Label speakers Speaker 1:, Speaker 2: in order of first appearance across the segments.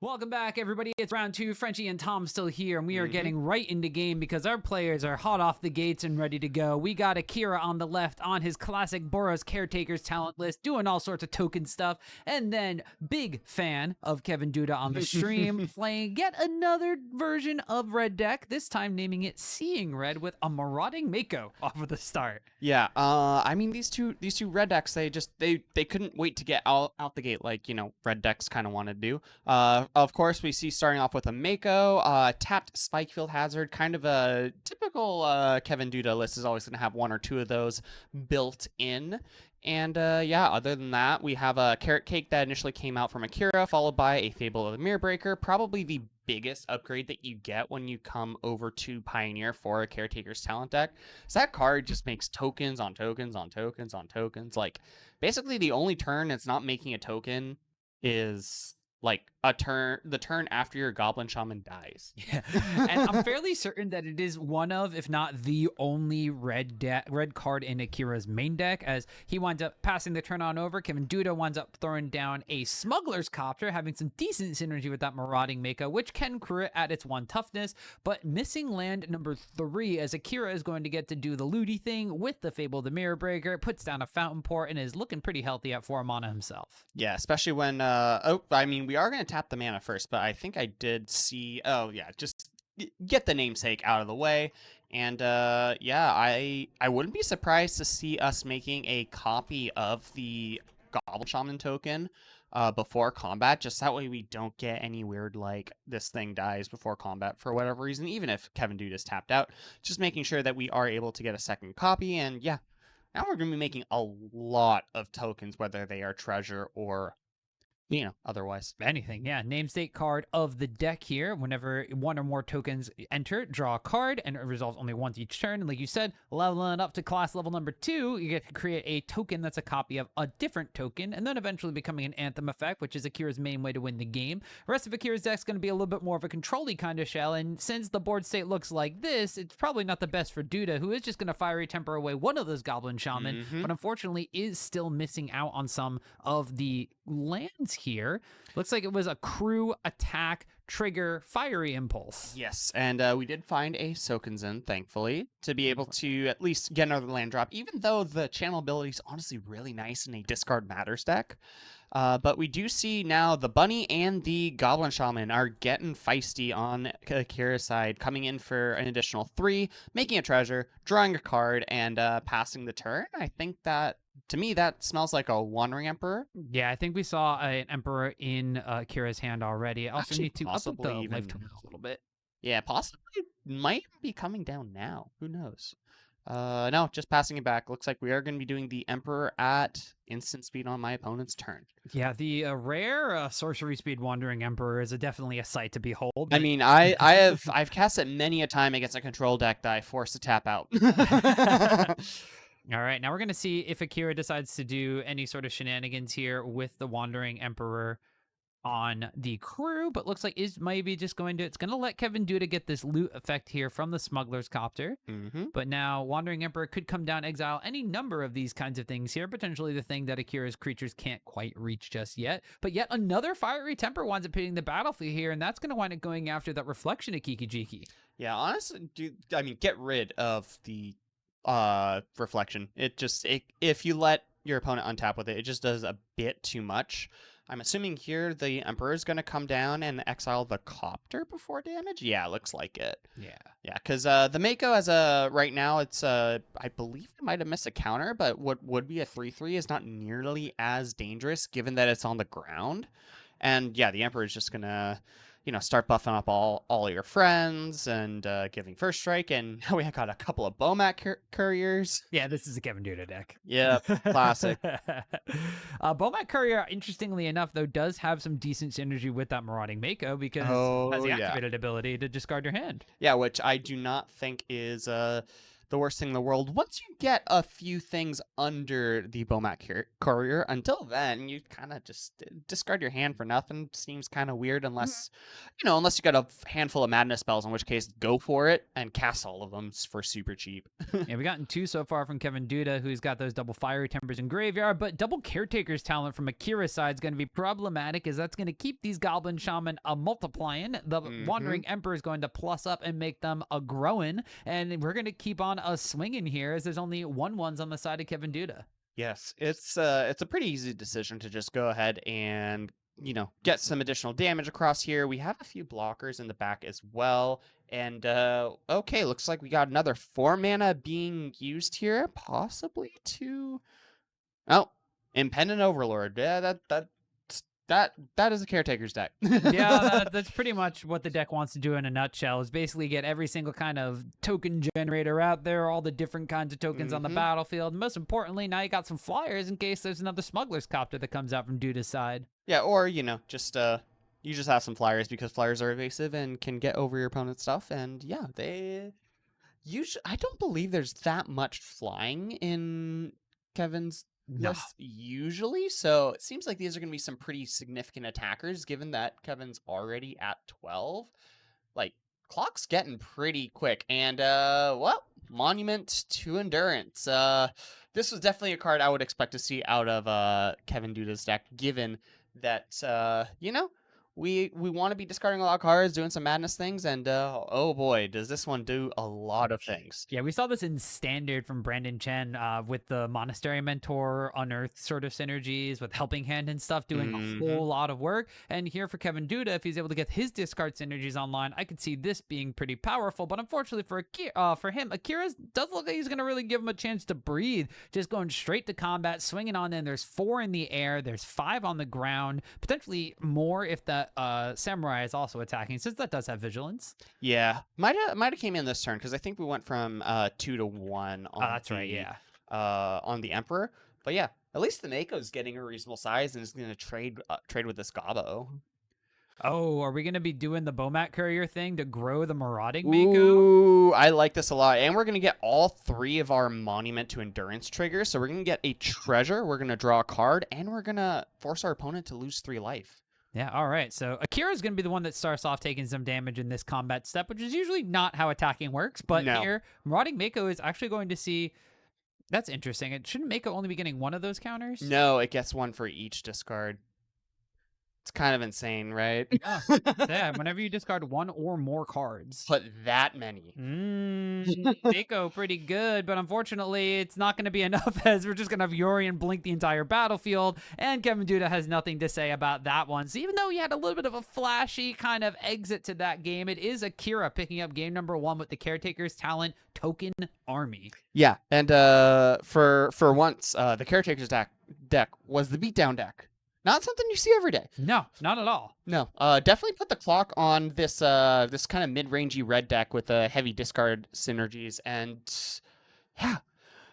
Speaker 1: Welcome back, everybody. It's round two. Frenchie and Tom still here, and we are getting right into game because our players are hot off the gates and ready to go. We got Akira on the left on his classic Boros Caretaker's talent list, doing all sorts of token stuff, and then big fan of Kevin Duda on the stream, playing yet another version of Red Deck, this time naming it Seeing Red with a Marauding Mako off of the start.
Speaker 2: Yeah, I mean these two red decks, they couldn't wait to get out the gate like, red decks kind of want to do. Of course, we see starting off with a Mako, tapped Spikefield Hazard, kind of a typical Kevin Duda list is always going to have one or two of those built in. And yeah, other than that, we have a Carrot Cake that initially came out from Akira, followed by a Fable of the Mirror Breaker, probably the biggest upgrade that you get when you come over to Pioneer for a Caretaker's talent deck. So that card just makes tokens on tokens on tokens on tokens. Like, basically the only turn it's not making a token is like the turn after your Goblin Shaman dies.
Speaker 1: Yeah, and I'm fairly certain that it is one of, if not the only red card in Akira's main deck, as he winds up passing the turn on over. Kevin Duda winds up throwing down a Smuggler's Copter, having some decent synergy with that Marauding Mako, which can crit at its 1 toughness, but missing land number 3, as Akira is going to get to do the looty thing with the Fable the Mirror Breaker, puts down a Fountain Port, and is looking pretty healthy at 4 mana himself.
Speaker 2: Yeah, especially when, we are going to tap the mana first, but I think I did see, just get the namesake out of the way. And yeah, I wouldn't be surprised to see us making a copy of the Goblin Shaman token before combat, just that way we don't get any weird, like, this thing dies before combat for whatever reason, even if Kevin Dude is tapped out. Just making sure that we are able to get a second copy, and yeah, now we're going to be making a lot of tokens, whether they are treasure or otherwise.
Speaker 1: Anything, yeah. Namesake card of the deck here. Whenever 1 or more tokens enter, draw a card, and it resolves only once each turn. And like you said, leveling it up to class level number 2, you get to create a token that's a copy of a different token, and then eventually becoming an Anthem effect, which is Akira's main way to win the game. The rest of Akira's deck's going to be a little bit more of a control-y kind of shell, and since the board state looks like this, it's probably not the best for Duda, who is just going to Fiery Temper away one of those Goblin Shaman, but unfortunately is still missing out on some of the lands here. Looks like it was a crew attack trigger Fiery Impulse.
Speaker 2: Yes, and we did find a Sokenzin, thankfully, to be able to at least get another land drop, even though the channel ability is honestly really nice in a Discard Matters deck. But we do see now the Bunny and the Goblin Shaman are getting feisty on Akira's side, coming in for an additional 3, making a treasure, drawing a card, and passing the turn. I think that, to me, that smells like a Wandering Emperor.
Speaker 1: Yeah, I think we saw an Emperor in Akira's hand already. I also
Speaker 2: Actually,
Speaker 1: need to up the life total a little bit.
Speaker 2: Yeah, possibly might be coming down now. Who knows? No, just passing it back. Looks like we are going to be doing the Emperor at instant speed on my opponent's turn.
Speaker 1: Yeah, the rare sorcery speed Wandering Emperor is definitely a sight to behold.
Speaker 2: I mean, I've cast it many a time against a control deck that I forced to tap out.
Speaker 1: All right, now we're going to see if Akira decides to do any sort of shenanigans here with the Wandering Emperor on the crew, but looks like it's maybe just going to let Kevin Duda get this loot effect here from the Smuggler's Copter. But now Wandering Emperor could come down, exile any number of these kinds of things here, potentially the thing that Akira's creatures can't quite reach just yet. But yet another Fiery Temper winds up hitting the battlefield here, and that's going to wind up going after that Reflection of Kiki-Jiki.
Speaker 2: Yeah, honestly, get rid of the Reflection. If you let your opponent untap with it just does a bit too much. I'm assuming here the Emperor is going to come down and exile the Copter before damage. Yeah, looks like it. Yeah, because the Mako as right now, it's I believe it might have missed a counter, but what would be a 3/3 is not nearly as dangerous given that it's on the ground. And yeah, the Emperor is just gonna start buffing up all your friends and giving first strike, and now we got a couple of Bomat couriers.
Speaker 1: Yeah, this is a Kevin Duda deck.
Speaker 2: Yeah, classic.
Speaker 1: Bomat Courier, interestingly enough, though, does have some decent synergy with that Marauding Mako because it has the activated ability to discard your hand.
Speaker 2: Yeah, which I do not think is the worst thing in the world once you get a few things under the Bomat Courier. Until then, you kind of just discard your hand for nothing. Seems kind of weird unless, unless you got a handful of madness spells, in which case go for it and cast all of them for super cheap.
Speaker 1: Yeah, we've gotten 2 so far from Kevin Duda, who's got those double fiery tempers in graveyard, but double Caretaker's talent from Akira's side is going to be problematic, as that's going to keep these Goblin Shaman multiplying. The Wandering Emperor is going to plus up and make them a growing, and we're going to keep on a swinging here, as there's only 1/1s on the side of Kevin Duda.
Speaker 2: Yes, it's a pretty easy decision to just go ahead and get some additional damage across here. We have a few blockers in the back as well. And, okay, looks like we got another 4 mana being used here, possibly to... Oh, Impending Overlord. Yeah, that is a Caretaker's deck.
Speaker 1: Yeah, that's pretty much what the deck wants to do in a nutshell, is basically get every single kind of token generator out there, all the different kinds of tokens on the battlefield. Most importantly, now you got some flyers in case there's another Smuggler's Copter that comes out from Duda's side.
Speaker 2: Yeah, or, just... you just have some flyers because flyers are evasive and can get over your opponent's stuff. And yeah, I don't believe there's that much flying in Kevin's list usually. So it seems like these are going to be some pretty significant attackers, given that Kevin's already at 12. Like, clock's getting pretty quick. And, Monument to Endurance. This was definitely a card I would expect to see out of Kevin Duda's deck, given that, we want to be discarding a lot of cards, doing some madness things, and oh boy, does this one do a lot of things.
Speaker 1: Yeah, we saw this in Standard from Brandon Chen with the Monastery Mentor, Unearthed sort of synergies with Helping Hand and stuff, doing a whole lot of work. And here for Kevin Duda, if he's able to get his discard synergies online, I could see this being pretty powerful. But unfortunately for him, Akira does look like he's going to really give him a chance to breathe. Just going straight to combat, swinging on in. There's 4 in the air, there's 5 on the ground, potentially more if the Samurai is also attacking, since that does have vigilance.
Speaker 2: Yeah, might have came in this turn, because I think we went from 2 to 1 on
Speaker 1: that's right, yeah.
Speaker 2: On the Emperor. But yeah, at least the Mako's getting a reasonable size and is going to trade with this Gobbo.
Speaker 1: Oh, are we going to be doing the Bomat Courier thing to grow the Marauding Mako?
Speaker 2: Ooh, I like this a lot. And we're going to get all 3 of our Monument to Endurance triggers. So we're going to get a treasure, we're going to draw a card, and we're going to force our opponent to lose 3 life.
Speaker 1: Yeah, all right. So Akira's going to be the one that starts off taking some damage in this combat step, which is usually not how attacking works. But here, Marauding Mako is actually going to see... That's interesting. Shouldn't Mako only be getting 1 of those counters?
Speaker 2: No, it gets 1 for each discard. It's kind of insane, right?
Speaker 1: Yeah, whenever you discard 1 or more cards.
Speaker 2: But that many.
Speaker 1: Mako pretty good, but unfortunately it's not going to be enough, as we're just going to have Yorion blink the entire battlefield, and Kevin Duda has nothing to say about that one. So even though he had a little bit of a flashy kind of exit to that game, it is Akira picking up game number 1 with the Caretaker's talent token army.
Speaker 2: Yeah, and for once, the Caretaker's deck was the beatdown deck. Not something you see every day.
Speaker 1: No, not at all.
Speaker 2: No, definitely put the clock on this this kind of mid-rangey red deck with heavy discard synergies, and yeah,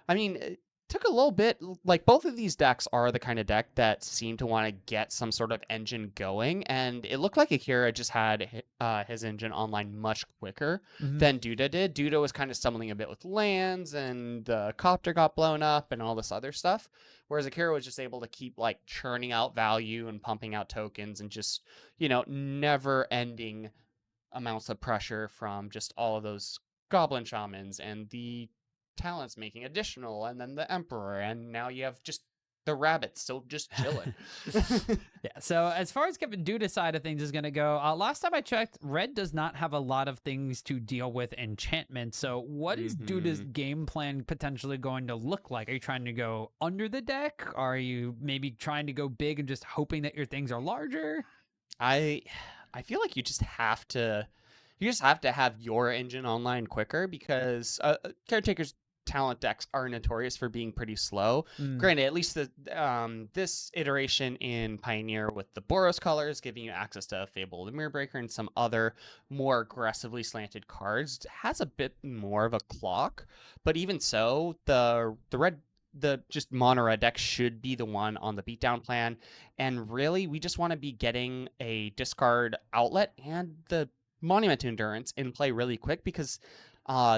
Speaker 2: I mean, it took a little bit. Like, both of these decks are the kind of deck that seem to want to get some sort of engine going, and it looked like Akira just had his engine online much quicker than Duda did. Duda was kind of stumbling a bit with lands, and the copter got blown up and all this other stuff. Whereas Akira was just able to keep, like, churning out value and pumping out tokens and just, never-ending amounts of pressure from just all of those Goblin Shamans and the talents making additional, and then the Emperor, and now you have just the rabbit still just chilling.
Speaker 1: Yeah, so as far as Kevin Duda's side of things is going to go, last time I checked, Red does not have a lot of things to deal with enchantment. So what is Duda's game plan potentially going to look like? Are you trying to go under the deck? Are you maybe trying to go big and just hoping that your things are larger?
Speaker 2: I feel like you just have to have your engine online quicker, because Caretaker's talent decks are notorious for being pretty slow. Granted, at least this iteration in Pioneer with the Boros colors giving you access to Fable the Mirrorbreaker and some other more aggressively slanted cards has a bit more of a clock. But even so, the just mono red deck should be the one on the beatdown plan. And really, we just want to be getting a discard outlet and the Monument to Endurance in play really quick, because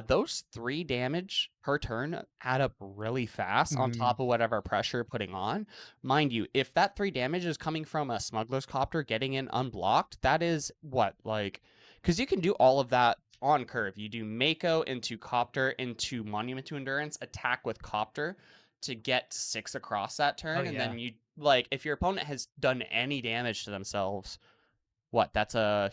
Speaker 2: Those 3 damage per turn add up really fast on top of whatever pressure you're putting on. Mind you, if that 3 damage is coming from a smuggler's copter getting in unblocked, that is what, like, because you can do all of that on curve. You do Mako into copter into Monument to Endurance, attack with copter to get 6 across that turn, and
Speaker 1: yeah.
Speaker 2: then you, like, if your opponent has done any damage to themselves, what, that's a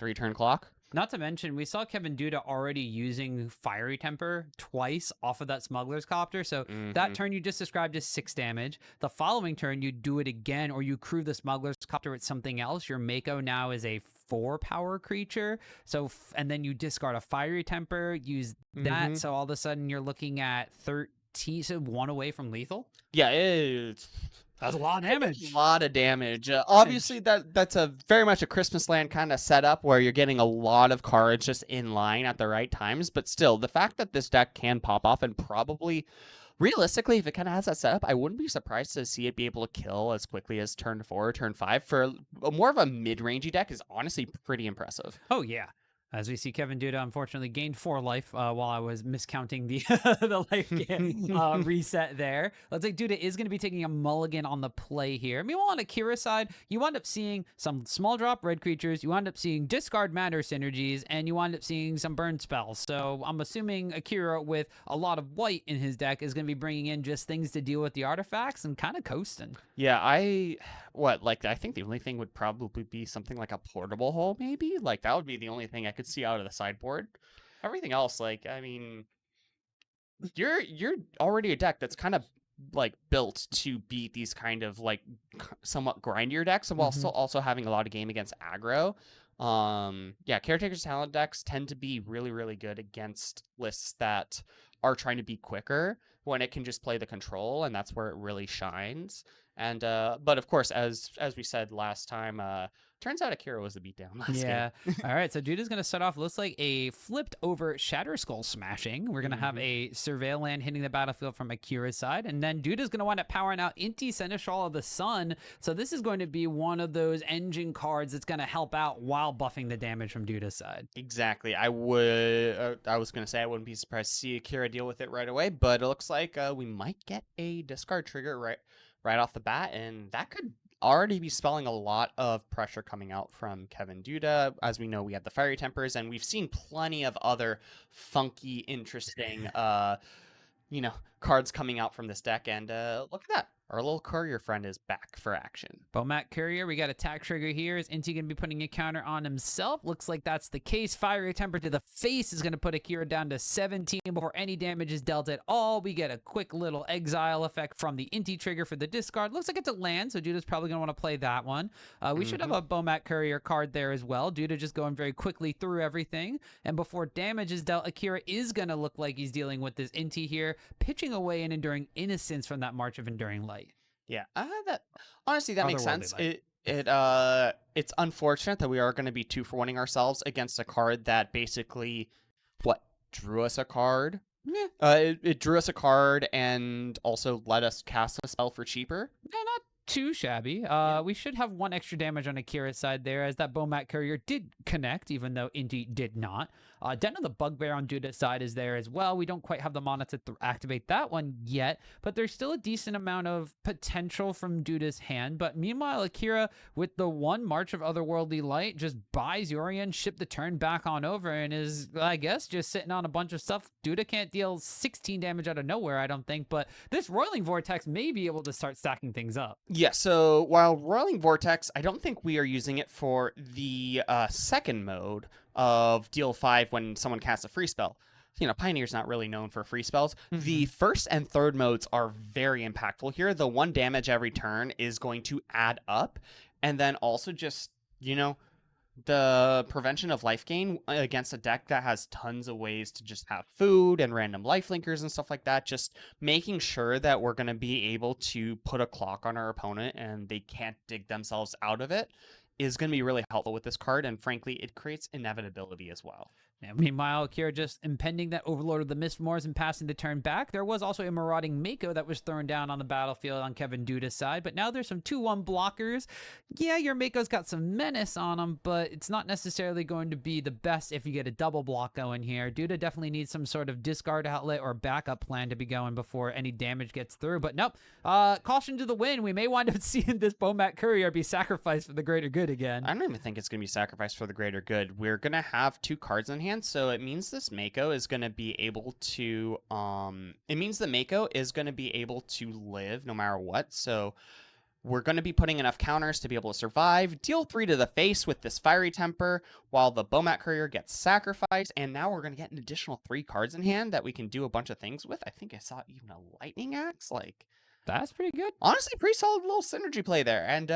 Speaker 2: 3-turn clock?
Speaker 1: Not to mention, we saw Kevin Duda already using Fiery Temper twice off of that Smuggler's Copter. So that turn you just described is 6 damage. The following turn, you do it again, or you crew the Smuggler's Copter with something else. Your Mako now is a 4 power creature. So, and then you discard a Fiery Temper, use that. So all of a sudden, you're looking at 13, so 1 away from lethal.
Speaker 2: Yeah, it's
Speaker 1: That's a lot of damage.
Speaker 2: a lot of damage. Obviously, that's a very much a Christmas Land kind of setup where you're getting a lot of cards just in line at the right times. But still, the fact that this deck can pop off and probably, realistically, if it kind of has that setup, I wouldn't be surprised to see it be able to kill as quickly as turn 4 or turn 5 for more of a mid-rangey deck is honestly pretty impressive.
Speaker 1: Oh, yeah. As we see, Kevin Duda unfortunately gained 4 life while I was miscounting the the life reset there. Looks like Duda is going to be taking a mulligan on the play here. Meanwhile, on Akira's side, you wind up seeing some small drop red creatures, you wind up seeing discard matter synergies, and you wind up seeing some burn spells. So I'm assuming Akira, with a lot of white in his deck, is going to be bringing in just things to deal with the artifacts and kind of coasting.
Speaker 2: Yeah, I think the only thing would probably be something like a portable hole, maybe? Like, that would be the only thing I could see out of the sideboard. Everything else, like, I mean, you're already a deck that's kind of, like, built to beat these kind of, like, somewhat grindier decks, while still also having a lot of game against aggro. Yeah, Caretaker's talent decks tend to be really, really good against lists that are trying to be quicker when it can just play the control, and that's where it really shines. And but of course, as we said last time, turns out Akira was the beatdown last game.
Speaker 1: All right, so Dude is going to start off, looks like a flipped over Shatter Skull smashing. We're going to have a Surveil Land hitting the battlefield from Akira's side, and then Dude is going to wind up powering out Inti Seneschal of the Sun. So this is going to be one of those engine cards that's going to help out while buffing the damage from Duda's side.
Speaker 2: Exactly. I was going to say I wouldn't be surprised to see Akira deal with it right away, but it looks like we might get a discard trigger right off the bat, and that could already be spelling a lot of pressure coming out from Kevin Duda. As we know, we have the Fiery Tempers, and we've seen plenty of other funky, interesting, cards coming out from this deck. And look at that. Our little courier friend is back for action.
Speaker 1: Bomat Courier, we got attack trigger here. Is Inti going to be putting a counter on himself? Looks like that's the case. Fiery Temper to the face is going to put Akira down to 17 before any damage is dealt at all. We get a quick little exile effect from the Inti trigger for the discard. Looks like it's a land, so Duda's probably going to want to play that one. We should have a Bomat Courier card there as well. Duda just going very quickly through everything. And before damage is dealt, Akira is going to look like he's dealing with this Inti here, pitching away and enduring innocence from that March of Enduring Light.
Speaker 2: Yeah, that honestly that makes sense. It's unfortunate that we are going to be 2-for-1ing ourselves against a card that basically drew us a card. Yeah. It drew us a card and also let us cast a spell for cheaper.
Speaker 1: Yeah, not too shabby. We should have 1 extra damage on Akira's side there, as that Bomat Courier did connect, even though Inti did not. Den of the Bugbear on Duda's side is there as well. We don't quite have the mana to activate that one yet, but there's still a decent amount of potential from Duda's hand. But meanwhile, Akira, with the 1 March of Otherworldly Light, just buys Yorion, ship the turn back on over, and is, I guess, just sitting on a bunch of stuff. Duda can't deal 16 damage out of nowhere, I don't think, but this Roiling Vortex may be able to start stacking things up.
Speaker 2: Yeah, so while Roiling Vortex, I don't think we are using it for the second mode of deal 5 when someone casts a free spell. Pioneer's not really known for free spells. The first and third modes are very impactful here. The 1 damage every turn is going to add up. And then also just, the prevention of life gain against a deck that has tons of ways to just have food and random life linkers and stuff like that. Just making sure that we're going to be able to put a clock on our opponent and they can't dig themselves out of it is going to be really helpful with this card, and frankly, it creates inevitability as well.
Speaker 1: Yeah, meanwhile, Kira just impending that Overlord of the Mistmoors and passing the turn back. There was also a Marauding Mako that was thrown down on the battlefield on Kevin Duda's side, but now there's some 2-1 blockers. Yeah, your Mako's got some menace on him, but it's not necessarily going to be the best if you get a double block going here. Duda definitely needs some sort of discard outlet or backup plan to be going before any damage gets through, but nope. Caution to the wind. We may wind up seeing this Bomat Courier be sacrificed for the greater good again.
Speaker 2: I don't even think it's going to be sacrificed for the greater good. We're going to have 2 cards in hand, so it means this Mako is going to be able to live no matter what. So we're going to be putting enough counters to be able to survive, deal 3 to the face with this Fiery Temper while the Bomat Courier gets sacrificed, and now we're going to get an additional 3 cards in hand that we can do a bunch of things with. I think I saw even a Lightning Axe. Like,
Speaker 1: that's pretty good.
Speaker 2: Honestly, pretty solid little synergy play there. And,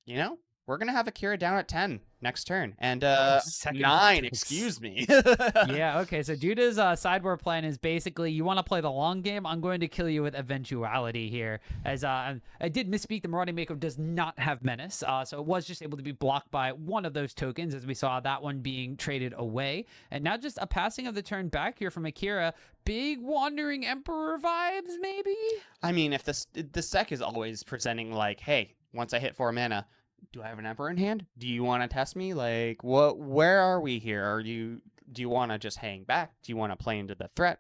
Speaker 2: you know, we're going to have Akira down at 10 next turn. And 9, excuse me.
Speaker 1: Yeah, okay. So Duda's sideboard plan is basically, you want to play the long game, I'm going to kill you with eventuality here. As I did misspeak, the Marauding Mako does not have menace. So it was just able to be blocked by one of those tokens, as we saw that one being traded away. And now just a passing of the turn back here from Akira. Big Wandering Emperor vibes, maybe?
Speaker 2: I mean, if this deck is always presenting like, hey, once I hit 4 mana, do I have an Emperor in hand? Do you want to test me? Like, where are we here? Do you want to just hang back? Do you want to play into the threat?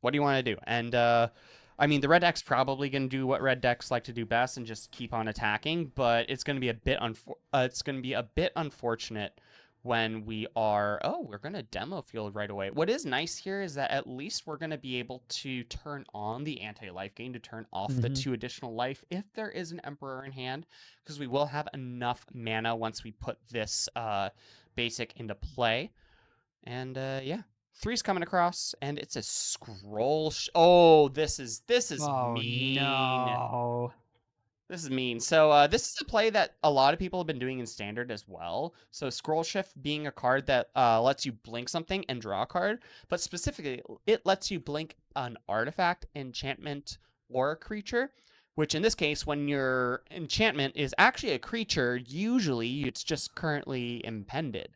Speaker 2: What do you want to do? And I mean, the red deck's probably going to do what red decks like to do best and just keep on attacking, but it's going to be a bit unfortunate when we're going to demo field right away. What is nice here is that at least we're going to be able to turn on the anti-life gain to turn off the 2 additional life if there is an Emperor in hand, because we will have enough mana once we put this basic into play. And yeah, 3's coming across, and it's a scroll. This is mean.
Speaker 1: No.
Speaker 2: This is mean. So this is a play that a lot of people have been doing in Standard as well. So Scroll Shift being a card that lets you blink something and draw a card, but specifically it lets you blink an artifact, enchantment, or a creature, which in this case, when your enchantment is actually a creature, usually it's just currently impended.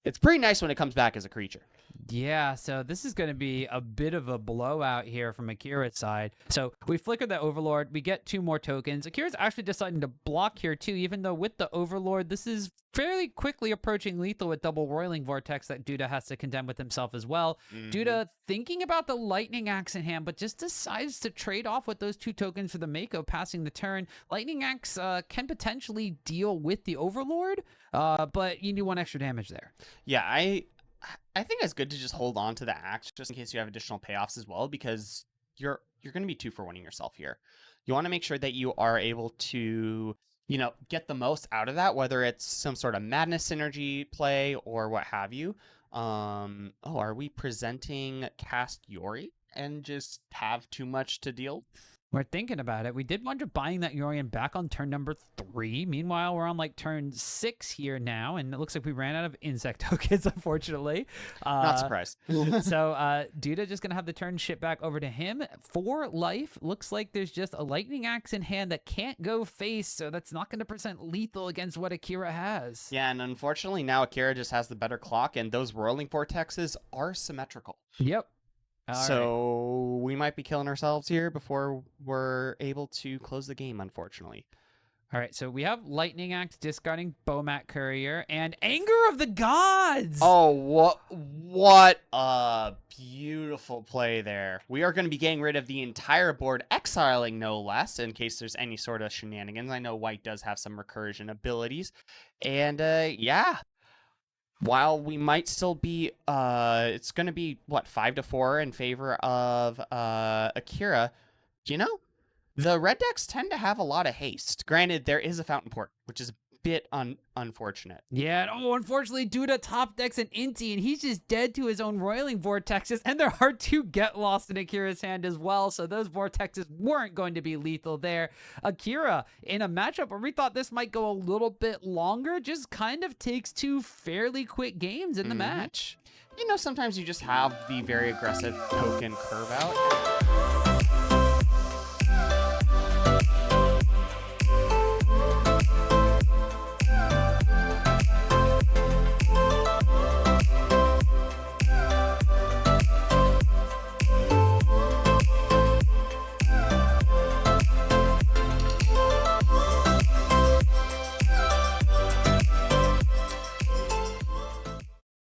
Speaker 2: It's pretty nice when it comes back as a creature.
Speaker 1: Yeah, so this is going to be a bit of a blowout here from Akira's side. So we flicker the Overlord. We get 2 more tokens. Akira's actually deciding to block here too, even though with the Overlord, this is fairly quickly approaching lethal with double Roiling Vortex that Duda has to contend with himself as well. Duda thinking about the Lightning Axe in hand, but just decides to trade off with those 2 tokens for the Mako passing the turn. Lightning Axe can potentially deal with the Overlord, but you need 1 extra damage there.
Speaker 2: Yeah, I think it's good to just hold on to the axe just in case you have additional payoffs as well, because you're going to be 2 for 1-ing yourself here. You want to make sure that you are able to, you know, get the most out of that, whether it's some sort of madness synergy play or what have you. Are we presenting Cast Yori and just have too much to deal?
Speaker 1: We're thinking about it. We did wind up buying that Yorion back on turn number 3. Meanwhile, we're on like turn 6 here now, and it looks like we ran out of insect tokens, unfortunately.
Speaker 2: Not surprised.
Speaker 1: So Duda just going to have the turn ship back over to him. 4 life. Looks like there's just a Lightning Axe in hand that can't go face, so that's not going to present lethal against what Akira has.
Speaker 2: Yeah, and unfortunately now Akira just has the better clock, and those Roiling Vortexes are symmetrical.
Speaker 1: Yep.
Speaker 2: So we might be killing ourselves here before we're able to close the game, unfortunately.
Speaker 1: All right, so we have Lightning Axe discarding Bomat Courier and Anger of the Gods.
Speaker 2: Oh, what a beautiful play there. We are going to be getting rid of the entire board, exiling no less, in case there's any sort of shenanigans. I know White does have some recursion abilities. And yeah, while we might still be, it's going to be, 5-4 in favor of Akira, you know, the red decks tend to have a lot of haste. Granted, there is a Fountain Port, which is a bit unfortunate.
Speaker 1: Yeah, unfortunately, Duda top decks an Inti, and he's just dead to his own Roiling Vortexes, and there are 2 Get Lost in Akira's hand as well, so those Vortexes weren't going to be lethal there. Akira, in a matchup where we thought this might go a little bit longer, just kind of takes 2 fairly quick games in the match.
Speaker 2: You know, sometimes you just have the very aggressive token curve out.